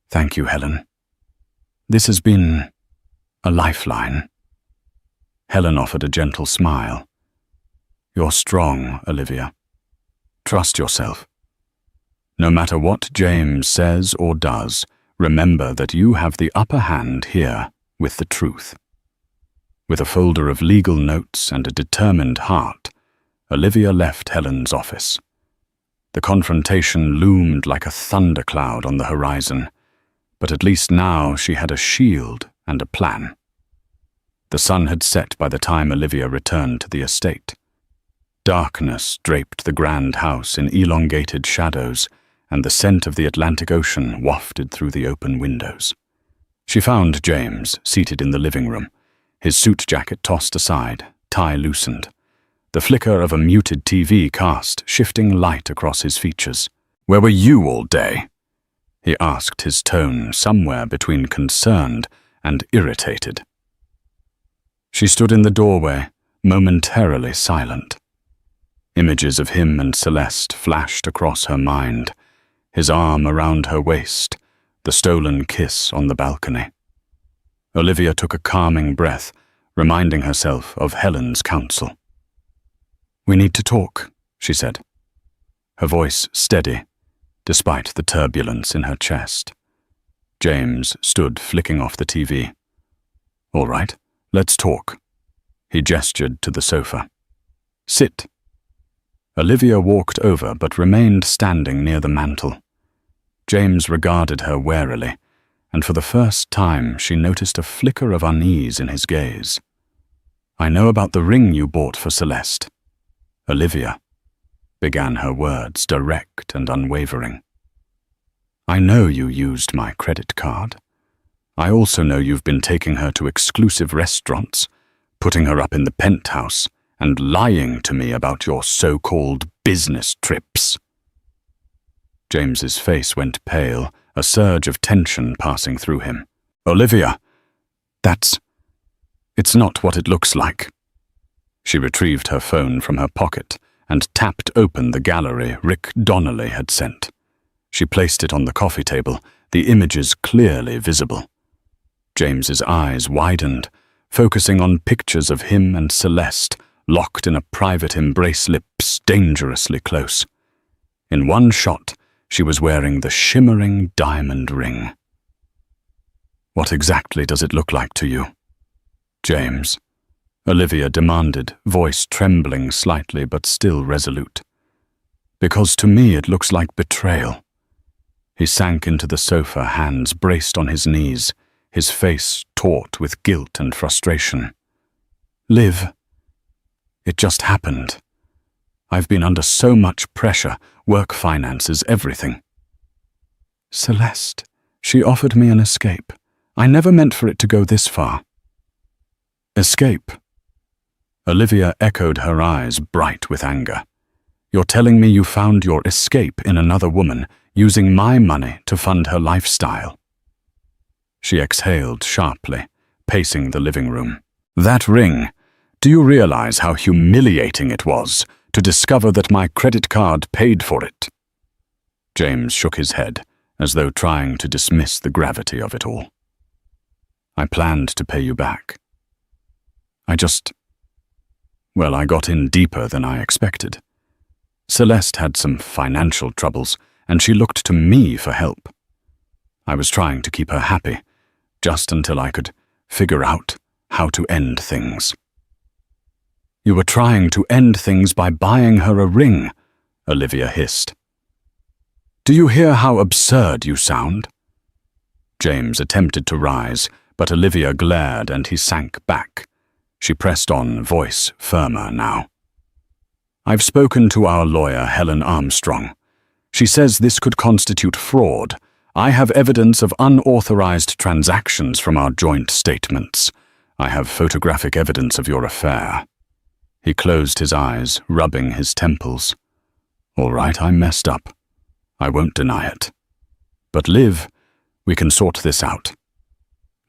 Speaker 1: "Thank you, Helen. This has been a lifeline." Helen offered a gentle smile. "You're strong, Olivia. Trust yourself. No matter what James says or does, remember that you have the upper hand here with the truth." With a folder of legal notes and a determined heart, Olivia left Helen's office. The confrontation loomed like a thundercloud on the horizon, but at least now she had a shield and a plan. The sun had set by the time Olivia returned to the estate. Darkness draped the grand house in elongated shadows, and the scent of the Atlantic Ocean wafted through the open windows. She found James seated in the living room, his suit jacket tossed aside, tie loosened. The flicker of a muted TV cast shifting light across his features. "Where were you all day?" he asked, his tone somewhere between concerned and irritated. She stood in the doorway, momentarily silent. Images of him and Celeste flashed across her mind, his arm around her waist, the stolen kiss on the balcony. Olivia took a calming breath, reminding herself of Helen's counsel. "We need to talk," she said, her voice steady, despite the turbulence in her chest. James stood flicking off the TV. "All right, let's talk." He gestured to the sofa. "Sit." Olivia walked over but remained standing near the mantel. James regarded her warily, and for the first time she noticed a flicker of unease in his gaze. "I know about the ring you bought for Celeste." Olivia began her words, direct and unwavering. "I know you used my credit card. I also know you've been taking her to exclusive restaurants, putting her up in the penthouse, and lying to me about your so-called business trips." James's face went pale, a surge of tension passing through him. "Olivia, it's not what it looks like." She retrieved her phone from her pocket and tapped open the gallery Rick Donnelly had sent. She placed it on the coffee table, the images clearly visible. James's eyes widened, focusing on pictures of him and Celeste, locked in a private embrace, lips dangerously close. In one shot, she was wearing the shimmering diamond ring. "What exactly does it look like to you, James?" Olivia demanded, voice trembling slightly but still resolute. "Because to me it looks like betrayal." He sank into the sofa, hands braced on his knees, his face taut with guilt and frustration. "Liv, it just happened. I've been under so much pressure, work, finances, everything. Celeste, she offered me an escape. I never meant for it to go this far." "Escape?" Olivia echoed, her eyes bright with anger. "You're telling me you found your escape in another woman, using my money to fund her lifestyle?" She exhaled sharply, pacing the living room. "That ring, do you realize how humiliating it was to discover that my credit card paid for it?" James shook his head, as though trying to dismiss the gravity of it all. "I planned to pay you back. I got in deeper than I expected. Celeste had some financial troubles, and she looked to me for help. I was trying to keep her happy, just until I could figure out how to end things. You were trying to end things by buying her a ring, Olivia hissed. Do you hear how absurd you sound? James attempted to rise, but Olivia glared and he sank back. She pressed on, voice firmer now. I've spoken to our lawyer, Helen Armstrong. She says this could constitute fraud. I have evidence of unauthorized transactions from our joint statements. I have photographic evidence of your affair. He closed his eyes, rubbing his temples. All right, I messed up. I won't deny it. But Liv, we can sort this out.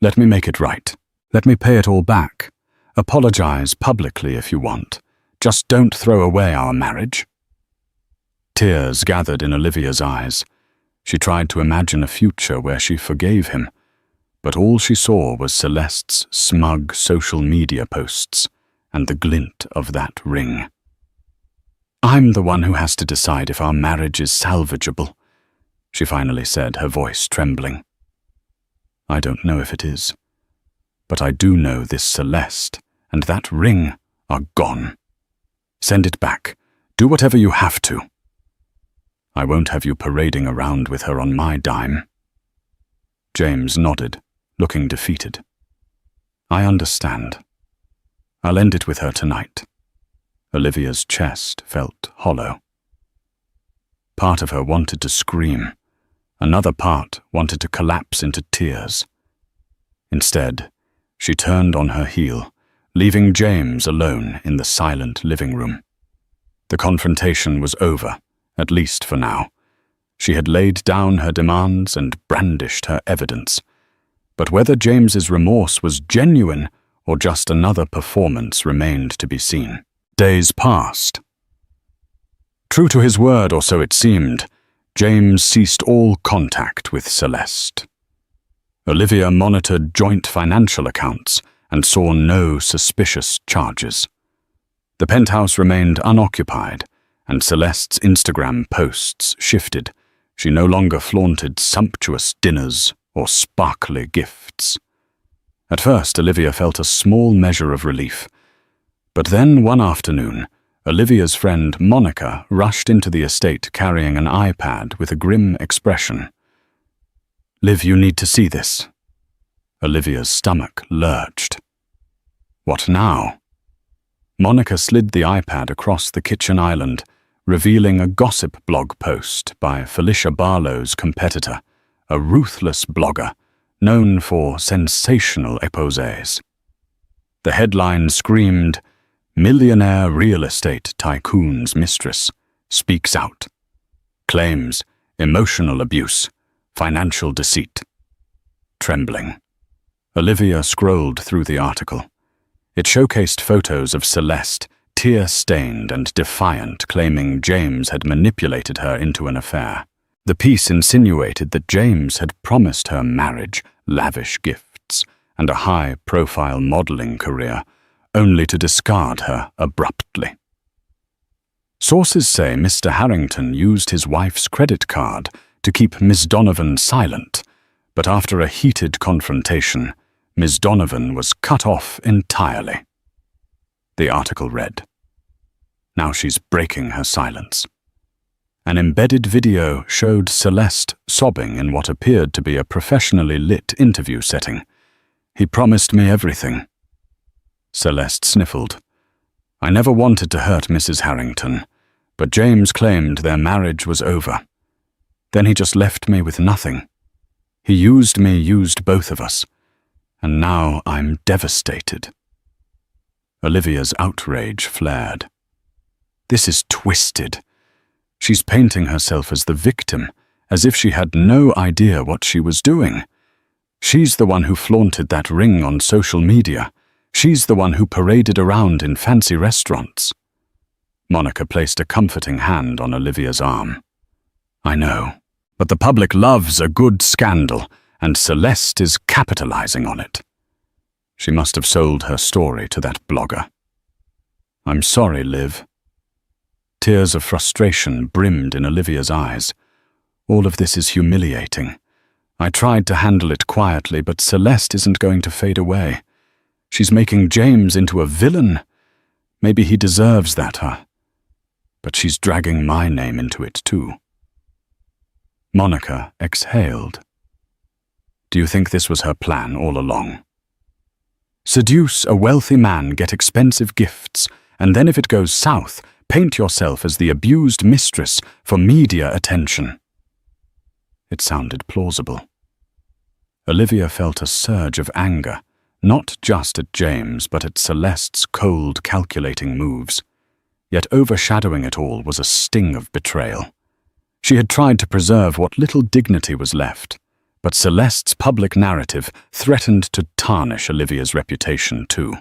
Speaker 1: Let me make it right. Let me pay it all back. Apologize publicly if you want. Just don't throw away our marriage. Tears gathered in Olivia's eyes. She tried to imagine a future where she forgave him, but all she saw was Celeste's smug social media posts and the glint of that ring. I'm the one who has to decide if our marriage is salvageable, she finally said, her voice trembling. I don't know if it is, but I do know this Celeste and that ring are gone. Send it back. Do whatever you have to. I won't have you parading around with her on my dime. James nodded, looking defeated. I understand. I'll end it with her tonight. Olivia's chest felt hollow. Part of her wanted to scream. Another part wanted to collapse into tears. Instead, she turned on her heel, leaving James alone in the silent living room. The confrontation was over, at least for now. She had laid down her demands and brandished her evidence. But whether James's remorse was genuine or just another performance remained to be seen. Days passed. True to his word, or so it seemed, James ceased all contact with Celeste. Olivia monitored joint financial accounts and saw no suspicious charges. The penthouse remained unoccupied, and Celeste's Instagram posts shifted. She no longer flaunted sumptuous dinners or sparkly gifts. At first, Olivia felt a small measure of relief. But then, one afternoon, Olivia's friend Monica rushed into the estate carrying an iPad with a grim expression. Liv, you need to see this. Olivia's stomach lurched. What now? Monica slid the iPad across the kitchen island, revealing a gossip blog post by Felicia Barlow's competitor, a ruthless blogger known for sensational exposés. The headline screamed, Millionaire real estate tycoon's mistress speaks out. Claims emotional abuse, financial deceit. Trembling, Olivia scrolled through the article. It showcased photos of Celeste, tear-stained and defiant, claiming James had manipulated her into an affair. The piece insinuated that James had promised her marriage, lavish gifts, and a high-profile modeling career, only to discard her abruptly. Sources say Mr. Harrington used his wife's credit card to keep Ms. Donovan silent, but after a heated confrontation, Ms. Donovan was cut off entirely. The article read, Now she's breaking her silence. An embedded video showed Celeste sobbing in what appeared to be a professionally lit interview setting. He promised me everything. Celeste sniffled. I never wanted to hurt Mrs. Harrington, but James claimed their marriage was over. Then he just left me with nothing. He used me, used both of us, and now I'm devastated. Olivia's outrage flared. This is twisted. She's painting herself as the victim, as if she had no idea what she was doing. She's the one who flaunted that ring on social media. She's the one who paraded around in fancy restaurants. Monica placed a comforting hand on Olivia's arm. I know, but the public loves a good scandal, and Celeste is capitalizing on it. She must have sold her story to that blogger. I'm sorry, Liv. Tears of frustration brimmed in Olivia's eyes. All of this is humiliating. I tried to handle it quietly, but Celeste isn't going to fade away. She's making James into a villain. Maybe he deserves that, huh? But she's dragging my name into it too. Monica exhaled. Do you think this was her plan all along? Seduce a wealthy man, get expensive gifts, and then if it goes south, paint yourself as the abused mistress for media attention. It sounded plausible. Olivia felt a surge of anger, not just at James, but at Celeste's cold, calculating moves. Yet overshadowing it all was a sting of betrayal. She had tried to preserve what little dignity was left, but Celeste's public narrative threatened to tarnish Olivia's reputation too.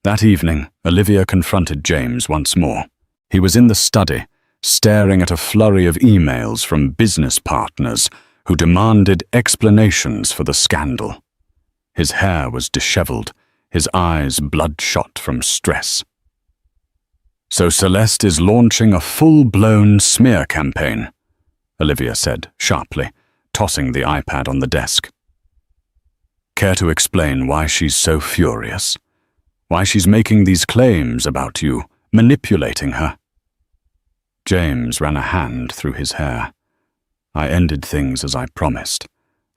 Speaker 1: That evening, Olivia confronted James once more. He was in the study, staring at a flurry of emails from business partners who demanded explanations for the scandal. His hair was disheveled, his eyes bloodshot from stress. So Celeste is launching a full-blown smear campaign, Olivia said sharply, tossing the iPad on the desk. Care to explain why she's so furious? Why she's making these claims about you, manipulating her? James ran a hand through his hair. I ended things as I promised.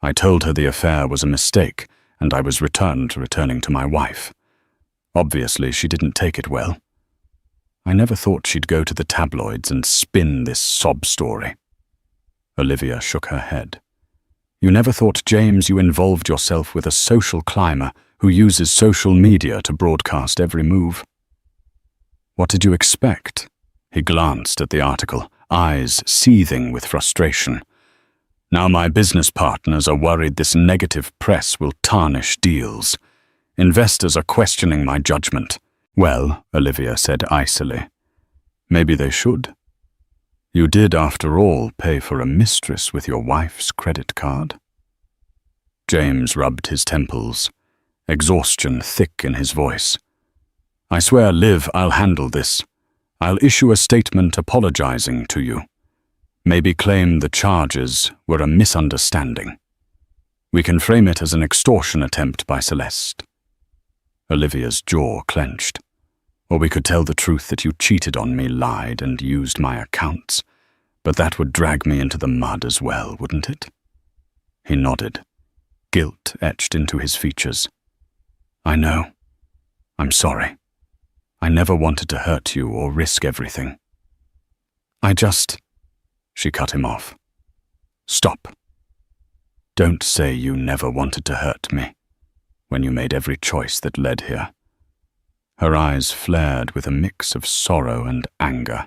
Speaker 1: I told her the affair was a mistake, and I was returning to my wife. Obviously, she didn't take it well. I never thought she'd go to the tabloids and spin this sob story. Olivia shook her head. You never thought, James, you involved yourself with a social climber who uses social media to broadcast every move. What did you expect? He glanced at the article, eyes seething with frustration. Now my business partners are worried this negative press will tarnish deals. Investors are questioning my judgment. Well, Olivia said icily, maybe they should. You did, after all, pay for a mistress with your wife's credit card. James rubbed his temples, exhaustion thick in his voice. I swear, Liv, I'll handle this. I'll issue a statement apologizing to you. Maybe claim the charges were a misunderstanding. We can frame it as an extortion attempt by Celeste. Olivia's jaw clenched. Or we could tell the truth that you cheated on me, lied, and used my accounts. But that would drag me into the mud as well, wouldn't it? He nodded, guilt etched into his features. I know. I'm sorry. I never wanted to hurt you or risk everything. She cut him off. Stop. Don't say you never wanted to hurt me, when you made every choice that led here. Her eyes flared with a mix of sorrow and anger.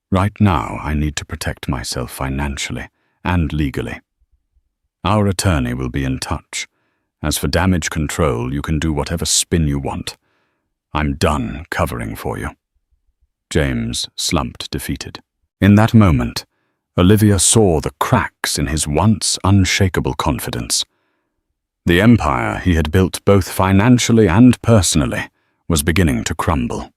Speaker 1: Right now, I need to protect myself financially and legally. Our attorney will be in touch. As for damage control, you can do whatever spin you want. I'm done covering for you. James slumped defeated. In that moment, Olivia saw the cracks in his once unshakable confidence. The empire he had built both financially and personally was beginning to crumble.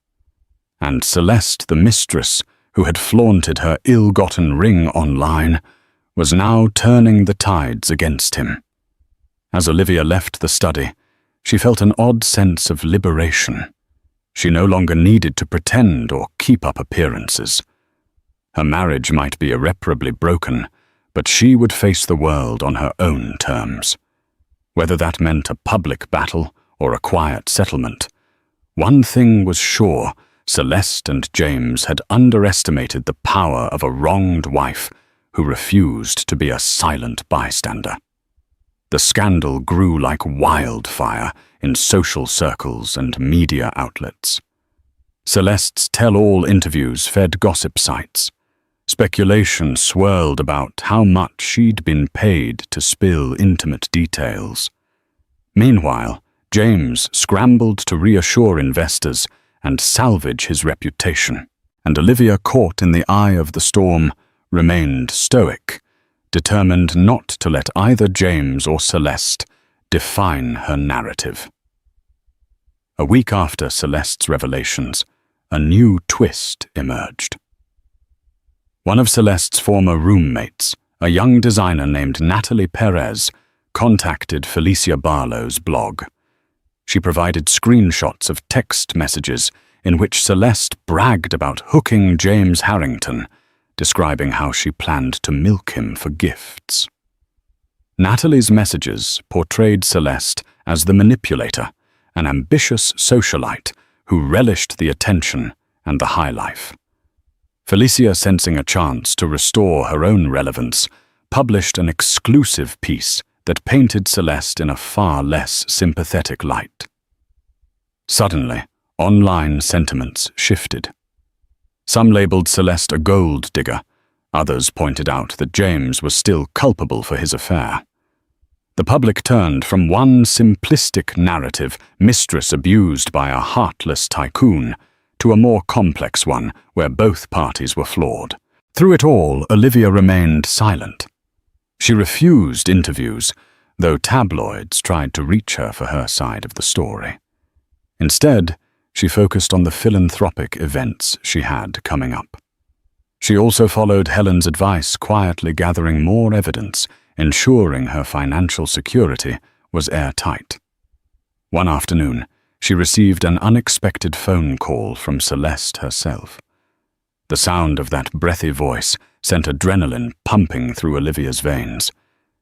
Speaker 1: And Celeste, the mistress, who had flaunted her ill-gotten ring online, was now turning the tides against him. As Olivia left the study, she felt an odd sense of liberation. She no longer needed to pretend or keep up appearances. Her marriage might be irreparably broken, but she would face the world on her own terms. Whether that meant a public battle or a quiet settlement, one thing was sure: Celeste and James had underestimated the power of a wronged wife who refused to be a silent bystander. The scandal grew like wildfire in social circles and media outlets. Celeste's tell-all interviews fed gossip sites. Speculation swirled about how much she'd been paid to spill intimate details. Meanwhile, James scrambled to reassure investors and salvage his reputation, and Olivia, caught in the eye of the storm, remained stoic, determined not to let either James or Celeste define her narrative. A week after Celeste's revelations, a new twist emerged. One of Celeste's former roommates, a young designer named Natalie Perez, contacted Felicia Barlow's blog. She provided screenshots of text messages in which Celeste bragged about hooking James Harrington, describing how she planned to milk him for gifts. Natalie's messages portrayed Celeste as the manipulator, an ambitious socialite who relished the attention and the high life. Felicia, sensing a chance to restore her own relevance, published an exclusive piece that painted Celeste in a far less sympathetic light. Suddenly, online sentiments shifted. Some labeled Celeste a gold digger. Others pointed out that James was still culpable for his affair. The public turned from one simplistic narrative, Mistress abused by a heartless tycoon, to a more complex one where both parties were flawed. Through it all, Olivia remained silent. She refused interviews, though tabloids tried to reach her for her side of the story. Instead, she focused on the philanthropic events she had coming up. She also followed Helen's advice, quietly gathering more evidence, ensuring her financial security was airtight. One afternoon, she received an unexpected phone call from Celeste herself. The sound of that breathy voice sent adrenaline pumping through Olivia's veins.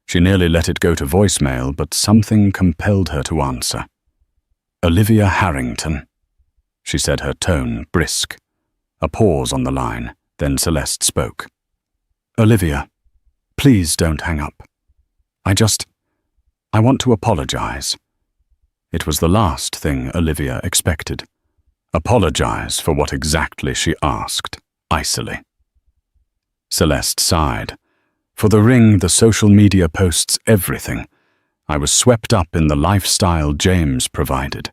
Speaker 1: She nearly let it go to voicemail, but something compelled her to answer. "Olivia Harrington," she said, her tone brisk. A pause on the line, then Celeste spoke. "Olivia, please don't hang up. I want to apologize." It was the last thing Olivia expected. Apologize for what exactly she asked, icily. Celeste sighed. For the ring, the social media posts everything. I was swept up in the lifestyle James provided.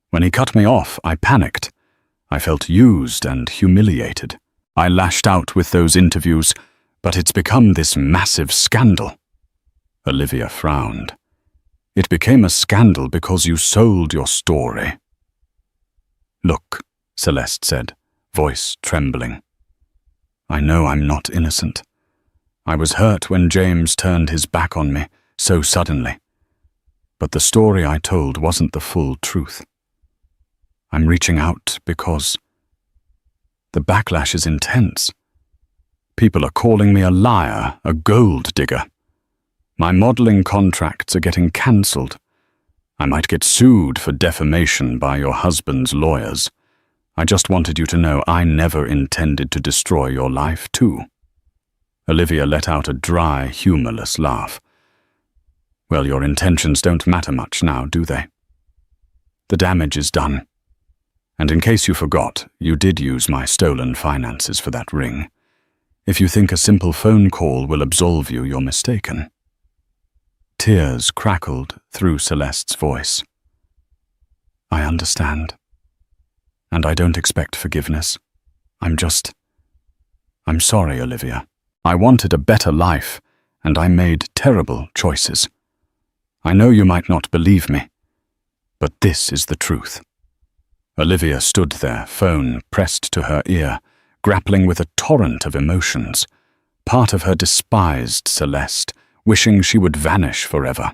Speaker 1: When he cut me off, I panicked. I felt used and humiliated. I lashed out with those interviews, but it's become this massive scandal. Olivia frowned. "It became a scandal because you sold your story." "Look," Celeste said, voice trembling. "I know I'm not innocent. I was hurt when James turned his back on me so suddenly. But the story I told wasn't the full truth. I'm reaching out because the backlash is intense. People are calling me a liar, a gold digger. My modeling contracts are getting cancelled. I might get sued for defamation by your husband's lawyers. I just wanted you to know I never intended to destroy your life, too." Olivia let out a dry, humorless laugh. "Well, your intentions don't matter much now, do they? The damage is done. And in case you forgot, you did use my stolen finances for that ring. If you think a simple phone call will absolve you, you're mistaken." Tears crackled through Celeste's voice. "I understand. And I don't expect forgiveness. I'm sorry, Olivia. I wanted a better life, and I made terrible choices. I know you might not believe me, but this is the truth." Olivia stood there, phone pressed to her ear, grappling with a torrent of emotions. Part of her despised Celeste, wishing she would vanish forever.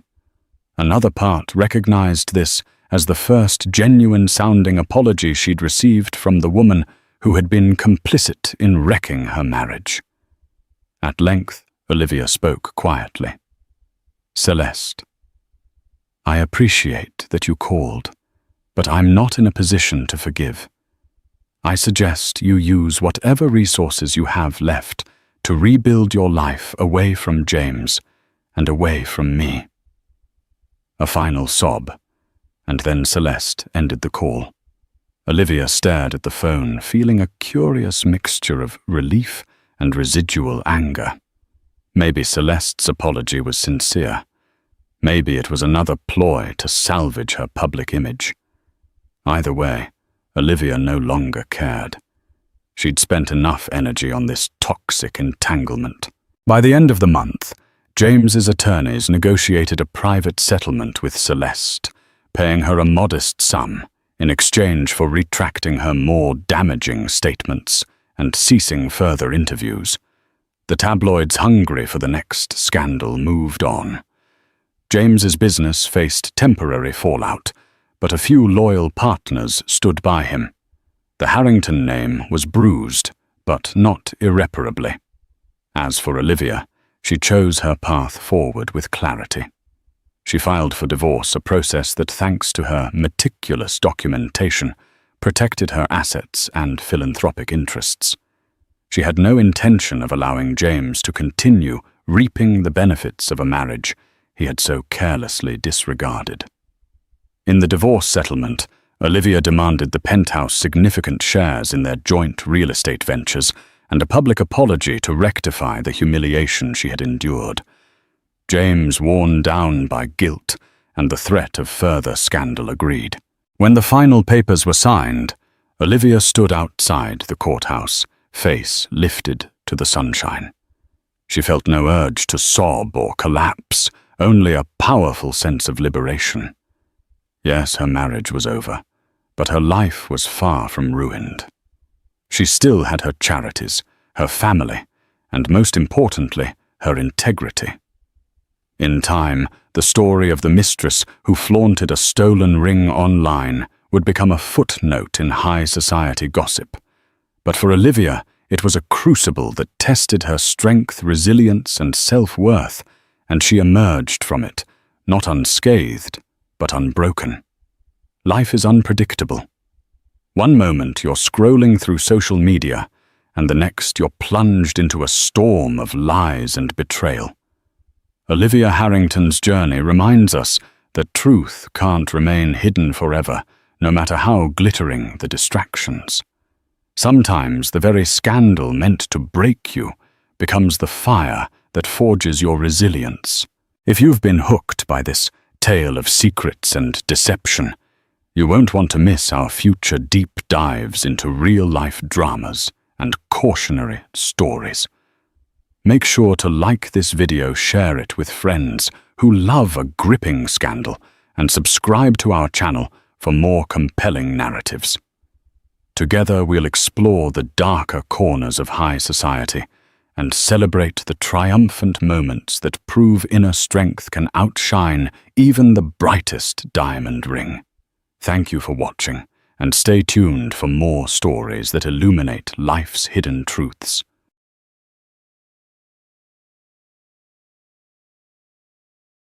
Speaker 1: Another part recognized this as the first genuine-sounding apology she'd received from the woman who had been complicit in wrecking her marriage. At length, Olivia spoke quietly. "Celeste, I appreciate that you called, but I'm not in a position to forgive. I suggest you use whatever resources you have left to rebuild your life away from James and away from me." A final sob, and then Celeste ended the call. Olivia stared at the phone, feeling a curious mixture of relief and residual anger. Maybe Celeste's apology was sincere. Maybe it was another ploy to salvage her public image. Either way, Olivia no longer cared. She'd spent enough energy on this toxic entanglement. By the end of the month, James's attorneys negotiated a private settlement with Celeste, paying her a modest sum in exchange for retracting her more damaging statements and ceasing further interviews. The tabloids, hungry for the next scandal, moved on. James's business faced temporary fallout, but a few loyal partners stood by him. The Harrington name was bruised, but not irreparably. As for Olivia, she chose her path forward with clarity. She filed for divorce, a process that, thanks to her meticulous documentation, protected her assets and philanthropic interests. She had no intention of allowing James to continue reaping the benefits of a marriage he had so carelessly disregarded. In the divorce settlement, Olivia demanded the Penthouse significant shares in their joint real estate ventures and a public apology to rectify the humiliation she had endured. James, worn down by guilt and the threat of further scandal, agreed. When the final papers were signed, Olivia stood outside the courthouse, face lifted to the sunshine. She felt no urge to sob or collapse, only a powerful sense of liberation. Yes, her marriage was over, but her life was far from ruined. She still had her charities, her family, and most importantly, her integrity. In time, the story of the mistress who flaunted a stolen ring online would become a footnote in high society gossip. But for Olivia, it was a crucible that tested her strength, resilience, and self-worth, and she emerged from it, not unscathed, but unbroken. Life is unpredictable. One moment you're scrolling through social media, and the next you're plunged into a storm of lies and betrayal. Olivia Harrington's journey reminds us that truth can't remain hidden forever, no matter how glittering the distractions. Sometimes the very scandal meant to break you becomes the fire that forges your resilience. If you've been hooked by this tale of secrets and deception, you won't want to miss our future deep dives into real-life dramas and cautionary stories. Make sure to like this video, share it with friends who love a gripping scandal, and subscribe to our channel for more compelling narratives. Together we'll explore the darker corners of high society and celebrate the triumphant moments that prove inner strength can outshine even the brightest diamond ring. Thank you for watching, and stay tuned for more stories that illuminate life's hidden truths.